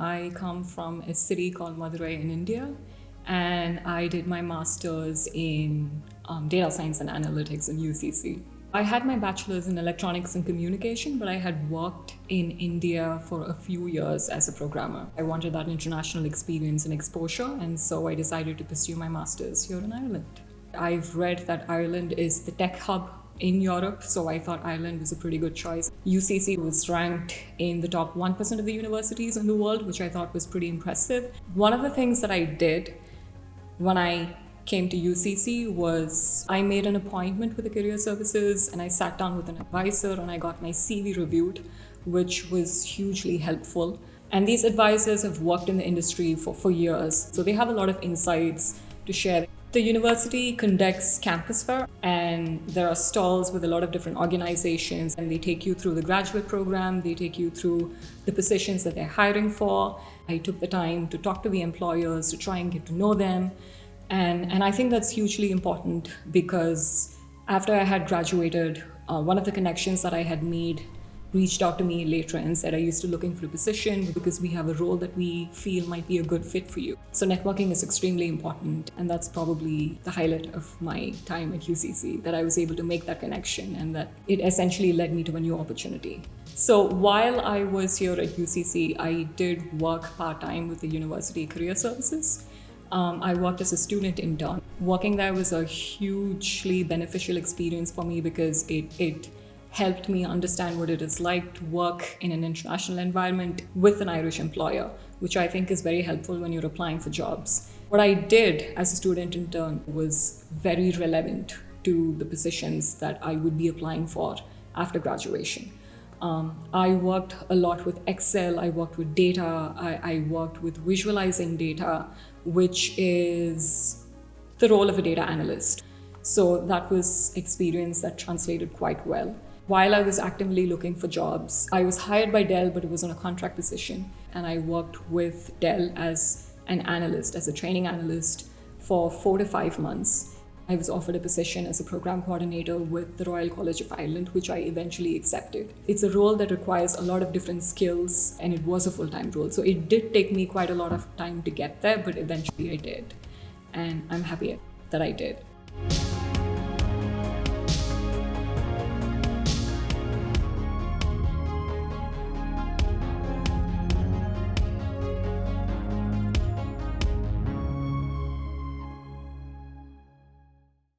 I come from a city called Madurai in India, and I did my master's in data science and analytics in UCC. I had my bachelor's in electronics and communication, but I had worked in India for a few years as a programmer. I wanted that international experience and exposure, and so I decided to pursue my master's here in Ireland. I've read that Ireland is the tech hub in Europe, so I thought Ireland was a pretty good choice. UCC was ranked in the top 1% of the universities in the world, which I thought was pretty impressive. One of the things that I did when I came to UCC was I made an appointment with the career services and I sat down with an advisor and I got my CV reviewed, which was hugely helpful. And these advisors have worked in the industry for years, so they have a lot of insights to share. The university conducts campus fair, and there are stalls with a lot of different organizations, and they take you through the graduate program, they take you through the positions that they're hiring for. I took the time to talk to the employers to try and get to know them. And I think that's hugely important because after I had graduated, one of the connections that I had made reached out to me later and said, "Are you still looking for a position? Because we have a role that we feel might be a good fit for you." So networking is extremely important, and that's probably the highlight of my time at UCC, that I was able to make that connection and that it essentially led me to a new opportunity. So while I was here at UCC, I did work part-time with the University Career Services. I worked as a student intern. Working there was a hugely beneficial experience for me because it helped me understand what it is like to work in an international environment with an Irish employer, which I think is very helpful when you're applying for jobs. What I did as a student intern was very relevant to the positions that I would be applying for after graduation. I worked a lot with Excel, I worked with data, I worked with visualizing data, which is the role of a data analyst. So that was experience that translated quite well. While I was actively looking for jobs, I was hired by Dell, but it was on a contract position. And I worked with Dell as an analyst, as a training analyst for 4 to 5 months. I was offered a position as a program coordinator with the Royal College of Ireland, which I eventually accepted. It's a role that requires a lot of different skills, and it was a full-time role. So it did take me quite a lot of time to get there, but eventually I did. And I'm happy that I did.